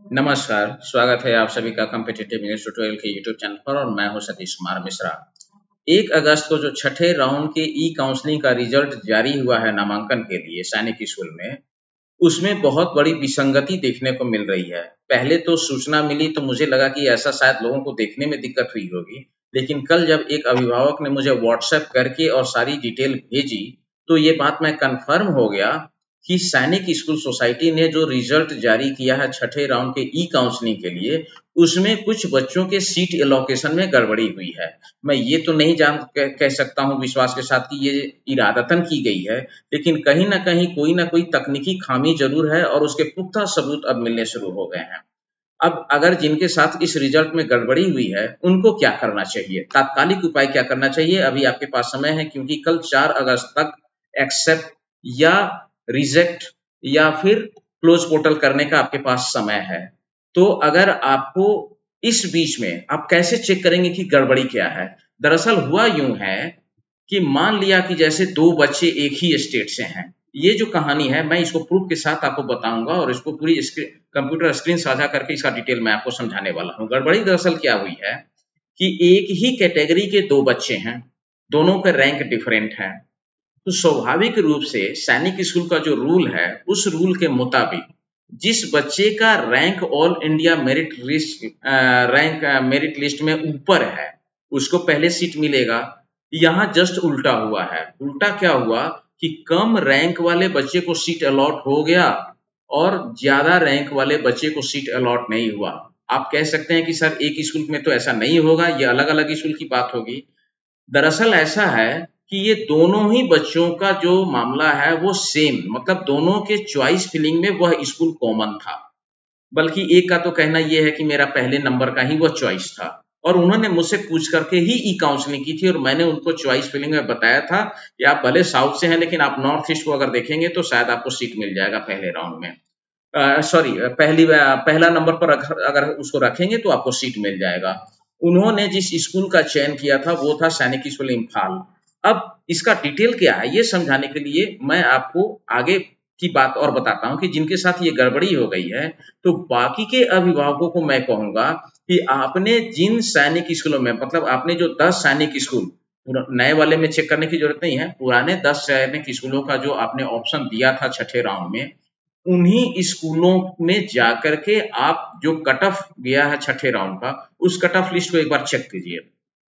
नमस्कार, स्वागत है आप सभी का कॉम्पिटिटिव इंग्लिश ट्यूटोरियल के यूट्यूब चैनल पर और मैं हूं सतीश कुमार मिश्रा। 1 अगस्त को जो छठे राउंड के ई काउंसलिंग का रिजल्ट जारी हुआ है नामांकन के लिए सैनिक स्कूल में, उसमें बहुत बड़ी विसंगति देखने को मिल रही है। पहले तो सूचना मिली तो मुझे लगा कि ऐसा शायद लोगों को देखने में दिक्कत हुई होगी, लेकिन कल जब एक अभिभावक ने मुझे व्हाट्सएप करके और सारी डिटेल भेजी, तो ये बात मैं कन्फर्म हो गया कि सैनिक स्कूल सोसाइटी ने जो रिजल्ट जारी किया है छठे राउंड के ई काउंसलिंग के लिए, उसमें कुछ बच्चों के सीट एलोकेशन में गड़बड़ी हुई है। मैं ये तो नहीं कह सकता हूँ विश्वास के साथ कि ये इरादतन की गई है, लेकिन कहीं न कहीं कोई न कोई तकनीकी खामी ज़रूर है और उसके पुख्ता सबूत अब मिलने शुरू हो गए हैं। अब अगर जिनके साथ इस रिजल्ट में गड़बड़ी हुई है, उनको क्या करना चाहिए? तात्कालिक उपाय क्या करना चाहिए? अभी आपके पास समय है क्योंकि कल 4 अगस्त तक एक्सेप्ट या रिजेक्ट या फिर क्लोज़ पोर्टल करने का आपके पास समय है। तो अगर आपको इस बीच में आप कैसे चेक करेंगे कि गड़बड़ी क्या है? दरअसल हुआ यूँ है कि मान लिया कि जैसे 2 बच्चे एक ही स्टेट से हैं। ये जो कहानी है मैं इसको प्रूफ के साथ आपको बताऊँगा और इसको पूरी कंप्यूटर स्क्रीन साझा करके इसका डिटेल मैं आपको समझाने वाला हूँ। गड़बड़ी दरअसल क्या हुई है कि एक ही कैटेगरी के 2 बच्चे हैं, दोनों का रैंक डिफरेंट है। तो स्वाभाविक रूप से सैनिक स्कूल का जो रूल है, उस रूल के मुताबिक जिस बच्चे का rank all India merit list में ऊपर है, उसको पहले सीट मिलेगा। यहाँ जस्ट उल्टा हुआ है। उल्टा क्या हुआ कि कम रैंक वाले बच्चे को सीट अलॉट हो गया और ज्यादा रैंक वाले बच्चे को सीट अलॉट नहीं हुआ। आप कह सकते हैं कि सर एक स्कूल में तो ऐसा नहीं होगा, ये अलग अलग स्कूल की बात होगी। दरअसल ऐसा है कि ये दोनों ही बच्चों का जो मामला है वो सेम, मतलब दोनों के चॉइस फिलिंग में वह स्कूल कॉमन था। बल्कि एक का तो कहना ये है कि मेरा पहले नंबर का ही वो चॉइस था और उन्होंने मुझसे पूछ करके ही ई काउंसलिंग की थी और मैंने उनको चॉइस फिलिंग में बताया था कि आप भले साउथ से हैं लेकिन आप नॉर्थ ईस्ट को अगर देखेंगे तो शायद आपको सीट मिल जाएगा पहले राउंड में। सॉरी, पहला नंबर पर अगर अगर उसको रखेंगे तो आपको सीट मिल जाएगा। उन्होंने जिस स्कूल का चयन किया था वो था सैनिक स्कूल इम्फाल। अब इसका डिटेल क्या है ये समझाने के लिए मैं आपको आगे की बात और बताता हूँ कि जिनके साथ ये गड़बड़ी हो गई है, तो बाकी के अभिभावकों को मैं कहूँगा कि आपने जिन सैनिक स्कूलों में, मतलब आपने जो 10 सैनिक स्कूल, नए वाले में चेक करने की जरूरत नहीं है, पुराने 10 सैनिक स्कूलों का जो आपने ऑप्शन दिया था छठे राउंड में, उन्हीं स्कूलों में जाकर के आप जो कट ऑफ गया है छठे राउंड का, उस कट ऑफ लिस्ट को एक बार चेक कीजिए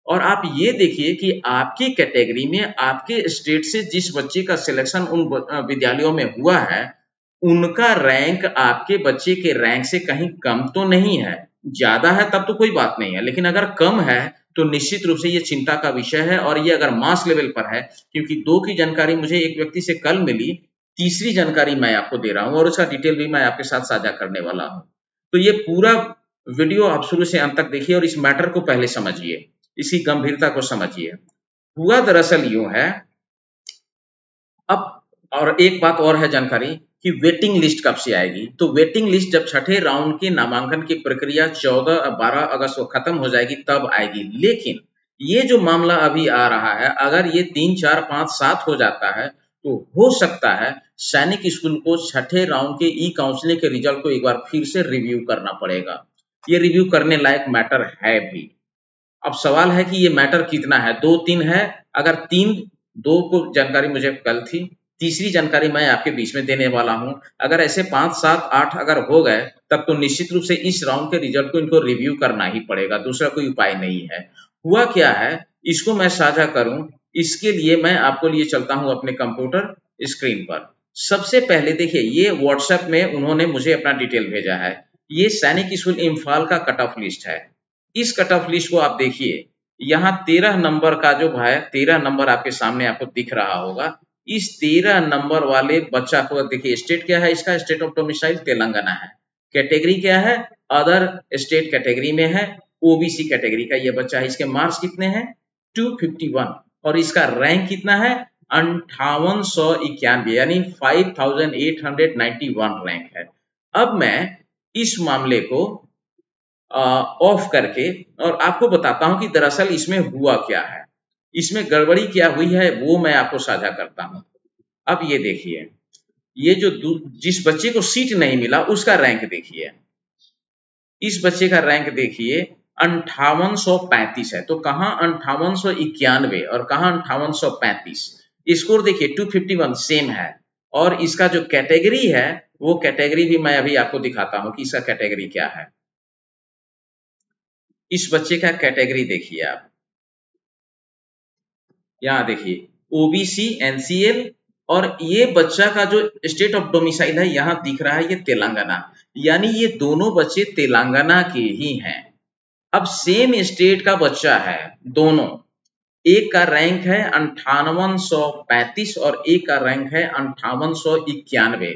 और आप ये देखिए कि आपकी कैटेगरी में आपके स्टेट से जिस बच्चे का सिलेक्शन उन विद्यालयों में हुआ है, उनका रैंक आपके बच्चे के रैंक से कहीं कम तो नहीं है। ज्यादा है तब तो कोई बात नहीं है, लेकिन अगर कम है तो निश्चित रूप से ये चिंता का विषय है और ये अगर मास लेवल पर है, क्योंकि 2 की जानकारी मुझे एक व्यक्ति से कल मिली, तीसरी जानकारी मैं आपको दे रहा हूँ और उसका डिटेल भी मैं आपके साथ साझा करने वाला हूँ। तो ये पूरा वीडियो आप शुरू से अंत तक देखिए और इस मैटर को पहले समझिए, इसकी गंभीरता को समझिए। हुआ दरअसल यूं है, अब और एक बात और है जानकारी कि वेटिंग लिस्ट कब से आएगी। तो वेटिंग लिस्ट जब छठे राउंड के नामांकन की प्रक्रिया 14-12 अगस्त को खत्म हो जाएगी तब आएगी। लेकिन ये जो मामला अभी आ रहा है, अगर ये 3, 4, 5, 7 हो जाता है तो हो सकता है सैनिक स्कूल को छठे राउंड के ई काउंसलिंग के रिजल्ट को एक बार फिर से रिव्यू करना पड़ेगा। ये रिव्यू करने लायक मैटर है भी। अब सवाल है कि ये मैटर कितना है, 2-3 है। अगर 3, 2 को जानकारी मुझे कल थी, तीसरी जानकारी मैं आपके बीच में देने वाला हूं। अगर ऐसे 5, 7, 8 अगर हो गए तब तो निश्चित रूप से इस राउंड के रिजल्ट को इनको रिव्यू करना ही पड़ेगा, दूसरा कोई उपाय नहीं है। हुआ क्या है इसको मैं साझा करूं, इसके लिए मैं आपको लिए चलता हूं अपने कंप्यूटर स्क्रीन पर। सबसे पहले देखिए, ये व्हाट्सएप में उन्होंने मुझे अपना डिटेल भेजा है। ये सैनिक स्कूल इम्फाल का कट ऑफ लिस्ट है। इस कट ऑफ लिस्ट को आप देखिए, यहाँ 13 नंबर का जो है, 13 नंबर आपके सामने आपको दिख रहा होगा। इस 13 नंबर वाले बच्चा को देखिए, स्टेट क्या है इसका, स्टेट ऑफ डोमिसाइल तेलंगाना है। कैटेगरी क्या है, अदर स्टेट कैटेगरी में है, ओबीसी कैटेगरी का ये बच्चा है। इसके मार्क्स कितने हैं, 251, और इसका रैंक कितना है, 5891, यानी 5891 रैंक है। अब मैं इस मामले को ऑफ करके और आपको बताता हूं कि दरअसल इसमें हुआ क्या है, इसमें गड़बड़ी क्या हुई है वो मैं आपको साझा करता हूं। अब ये देखिए, ये जो जिस बच्चे को सीट नहीं मिला उसका रैंक देखिए, इस बच्चे का रैंक देखिए 5835 है। तो कहाँ 5891 और कहाँ 5835। स्कोर देखिए 251 सेम है। और इसका जो कैटेगरी है वो कैटेगरी भी मैं अभी आपको दिखाता हूं कि इसका कैटेगरी क्या है। इस बच्चे का कैटेगरी देखिए आप, यहाँ देखिए ओबीसी एनसीएल, और ये बच्चा का जो स्टेट ऑफ डोमिसाइल है यहाँ दिख रहा है ये तेलंगाना, यानी ये दोनों बच्चे तेलंगाना के ही हैं। अब सेम स्टेट का बच्चा है दोनों, एक का रैंक है 5835 और एक का रैंक है 5891।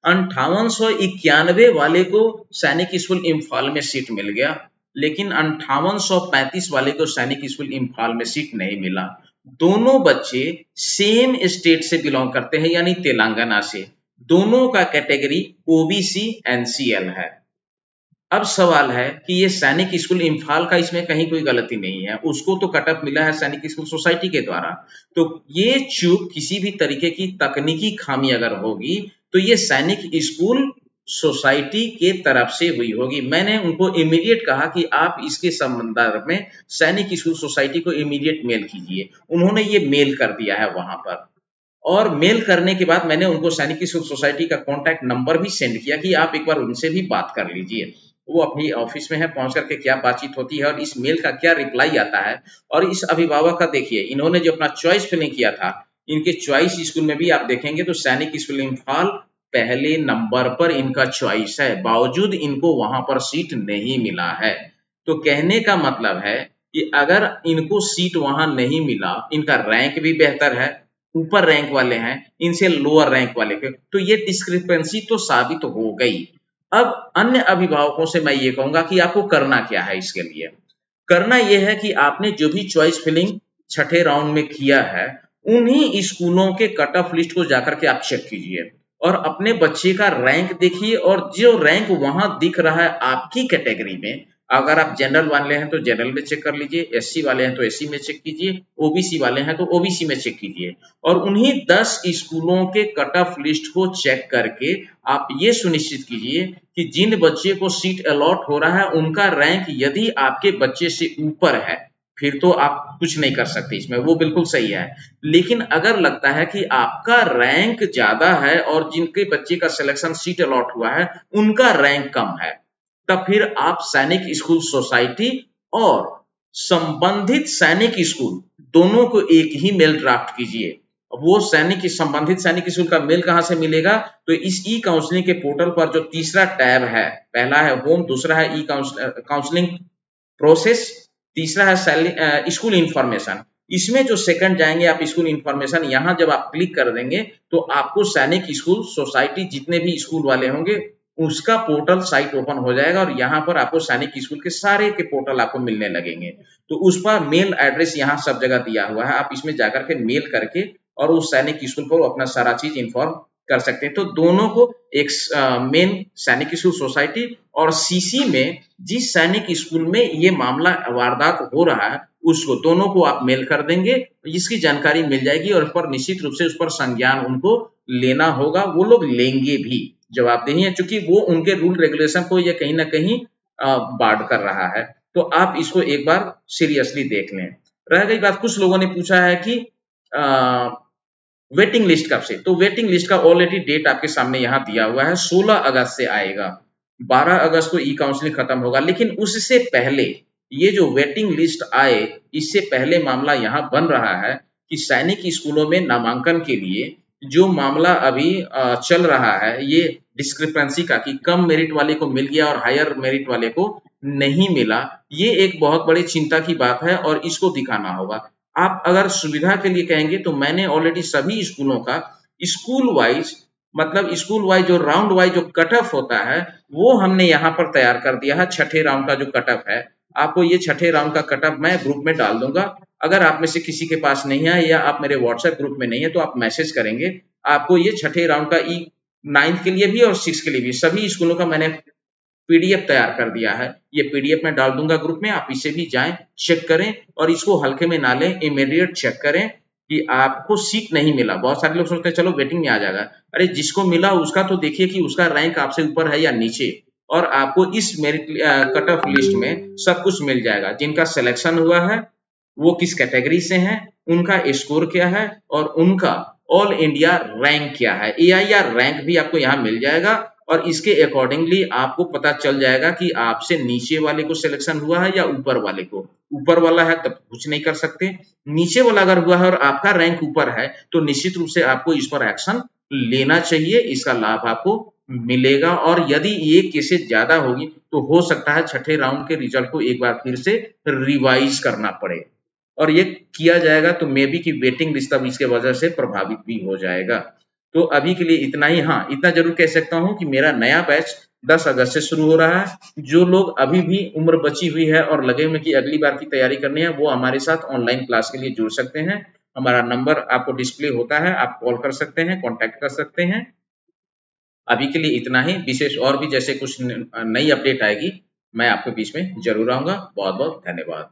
5891 वाले को सैनिक स्कूल इम्फाल में सीट मिल गया, लेकिन 5835 वाले को सैनिक स्कूल इम्फाल में सीट नहीं मिला। दोनों बच्चे सेम स्टेट से बिलोंग करते हैं, यानी तेलंगाना से। दोनों का कैटेगरी ओबीसी एनसीएल है। अब सवाल है कि ये सैनिक स्कूल इम्फाल का इसमें कहीं कोई गलती नहीं है, उसको तो कटअप मिला है सैनिक स्कूल सोसाइटी के द्वारा। तो ये चूक किसी भी तरीके की तकनीकी खामी अगर होगी तो ये सैनिक स्कूल सोसाइटी के तरफ से हुई होगी। मैंने उनको इमीडिएट कहा कि आप इसके संदर्भ में सैनिक स्कूल सोसाइटी को इमीडिएट मेल कीजिए। उन्होंने ये मेल कर दिया है वहां पर, और मेल करने के बाद मैंने उनको सैनिक स्कूल सोसाइटी का कॉन्टैक्ट नंबर भी सेंड किया कि आप एक बार उनसे भी बात कर लीजिए। वो अपनी ऑफिस में है, पहुंच करके क्या बातचीत होती है और इस मेल का क्या रिप्लाई आता है। और इस अभिभावक का देखिए, इन्होंने जो अपना चॉइस फिलिंग किया था, इनके चॉइस स्कूल में भी आप देखेंगे तो सैनिक स्कूल इम्फाल पहले नंबर पर इनका चॉइस है, बावजूद इनको वहां पर सीट नहीं मिला है। तो कहने का मतलब है कि अगर इनको सीट वहां नहीं मिला, इनका रैंक भी बेहतर है, ऊपर रैंक वाले हैं इनसे लोअर रैंक वाले के, तो ये डिस्क्रिपेंसी तो साबित हो गई। अब अन्य अभिभावकों से मैं ये कहूंगा कि आपको करना क्या है। इसके लिए करना यह है कि आपने जो भी चॉइस फिलिंग छठे राउंड में किया है, उन्हीं स्कूलों के कट ऑफ लिस्ट को जाकर के आप चेक कीजिए और अपने बच्चे का रैंक देखिए, और जो रैंक वहां दिख रहा है आपकी कैटेगरी में, अगर आप जनरल वाले हैं तो जनरल में चेक कर लीजिए, एससी वाले हैं तो एससी में चेक कीजिए, ओबीसी वाले हैं तो ओबीसी में चेक कीजिए, और उन्हीं 10 स्कूलों के कट ऑफ लिस्ट को चेक करके आप ये सुनिश्चित कीजिए कि जिन बच्चे को सीट अलॉट हो रहा है उनका रैंक यदि आपके बच्चे से ऊपर है, फिर तो आप कुछ नहीं कर सकते इसमें, वो बिल्कुल सही है। लेकिन अगर लगता है कि आपका रैंक ज्यादा है और जिनके बच्चे का सिलेक्शन सीट अलॉट हुआ है उनका रैंक कम है, तब फिर आप सैनिक स्कूल सोसाइटी और संबंधित सैनिक स्कूल दोनों को एक ही मेल ड्राफ्ट कीजिए। अब वो संबंधित सैनिक स्कूल का मेल कहां से मिलेगा, तो इस ई काउंसलिंग के पोर्टल पर जो तीसरा टैब है, पहला है होम, दूसरा है ई काउंसलिंग प्रोसेस, तीसरा है स्कूल इंफॉर्मेशन। इसमें जो सेकंड जाएंगे आप स्कूल इंफॉर्मेशन, यहाँ जब आप क्लिक कर देंगे तो आपको सैनिक स्कूल सोसाइटी जितने भी स्कूल वाले होंगे उसका पोर्टल साइट ओपन हो जाएगा और यहाँ पर आपको सैनिक स्कूल के सारे के पोर्टल आपको मिलने लगेंगे। तो उस पर मेल एड्रेस यहाँ सब जगह दिया हुआ है, आप इसमें जाकर के मेल करके और उस सैनिक स्कूल को अपना सारा चीज इन्फॉर्म कर सकते हैं। तो दोनों को एक मेन सैनिक स्कूल सोसाइटी और सीसी में जिस सैनिक स्कूल में ये मामला वारदात हो रहा है उसको दोनों को आप मेल कर देंगे, इसकी जानकारी मिल जाएगी और उस पर निश्चित रूप से उस पर संज्ञान उनको लेना होगा, वो लोग लेंगे भी, जवाबदेही है, चूंकि वो उनके रूल रेगुलेशन को ये कहीं ना कहीं बार्ड कर रहा है। तो आप इसको एक बार सीरियसली देख लें। रह गई बात, कुछ लोगों ने पूछा है कि वेटिंग लिस्ट कब से, तो वेटिंग लिस्ट का ऑलरेडी डेट आपके सामने यहाँ दिया हुआ है, 16 अगस्त से आएगा, 12 अगस्त को ई काउंसलिंग खत्म होगा। लेकिन उससे पहले ये जो वेटिंग लिस्ट आए, इससे पहले मामला यहाँ बन रहा है कि सैनिक स्कूलों में नामांकन के लिए जो मामला अभी चल रहा है, ये डिस्क्रिपेंसी का कि कम मेरिट वाले को मिल गया और हायर मेरिट वाले को नहीं मिला, ये एक बहुत बड़ी चिंता की बात है और इसको दिखाना होगा। आप अगर सुविधा के लिए कहेंगे तो मैंने ऑलरेडी सभी स्कूलों का स्कूल वाइज, मतलब स्कूल वाइज जो राउंड वाइज जो कट ऑफ होता है वो हमने यहाँ पर तैयार कर दिया है। छठे राउंड का जो कट ऑफ है, आपको ये छठे राउंड का कट ऑफ मैं ग्रुप में डाल दूंगा। अगर आप में से किसी के पास नहीं है या आप मेरे व्हाट्सएप ग्रुप में नहीं है तो आप मैसेज करेंगे, आपको ये छठे राउंड का ई 9th के लिए भी और 6 के लिए भी सभी स्कूलों का मैंने पीडीएफ तैयार कर दिया है। ये पीडीएफ मैं डाल दूंगा ग्रुप में, आप इसे भी जाएं चेक करें और इसको हल्के में ना लें, इमीडिएट चेक करें कि आपको सीट नहीं मिला। बहुत सारे लोग सोचते हैं चलो वेटिंग में आ जाएगा, अरे जिसको मिला उसका तो देखिए कि उसका रैंक आपसे ऊपर है या नीचे। और आपको इस मेरिट कट ऑफ लिस्ट में सब कुछ मिल जाएगा। जिनका सिलेक्शन हुआ है वो किस कैटेगरी से हैं, उनका स्कोर क्या है और उनका ऑल इंडिया रैंक क्या है। AIR रैंक भी आपको यहाँ मिल जाएगा और इसके अकॉर्डिंगली आपको पता चल जाएगा कि आपसे नीचे वाले को सिलेक्शन हुआ है या ऊपर वाले को। ऊपर वाला है तब कुछ नहीं कर सकते, नीचे वाला अगर हुआ है और आपका रैंक ऊपर है तो निश्चित रूप से आपको इस पर एक्शन लेना चाहिए, इसका लाभ आपको मिलेगा। और यदि ये केसेस ज्यादा होगी तो हो सकता है छठे राउंड के रिजल्ट को एक बार फिर से रिवाइज करना पड़े, और ये किया जाएगा तो मे बी कि वेटिंग लिस्ट अब इसके वजह से प्रभावित भी हो जाएगा। तो अभी के लिए इतना ही। हाँ, इतना जरूर कह सकता हूँ कि मेरा नया बैच 10 अगस्त से शुरू हो रहा है। जो लोग अभी भी उम्र बची हुई है और लगे हुए कि अगली बार की तैयारी करनी है, वो हमारे साथ ऑनलाइन क्लास के लिए जुड़ सकते हैं। हमारा नंबर आपको डिस्प्ले होता है, आप कॉल कर सकते हैं, कॉन्टैक्ट कर सकते हैं। अभी के लिए इतना ही। विशेष और भी जैसे कुछ नई अपडेट आएगी मैं आपके बीच में जरूर आऊंगा। बहुत बहुत धन्यवाद।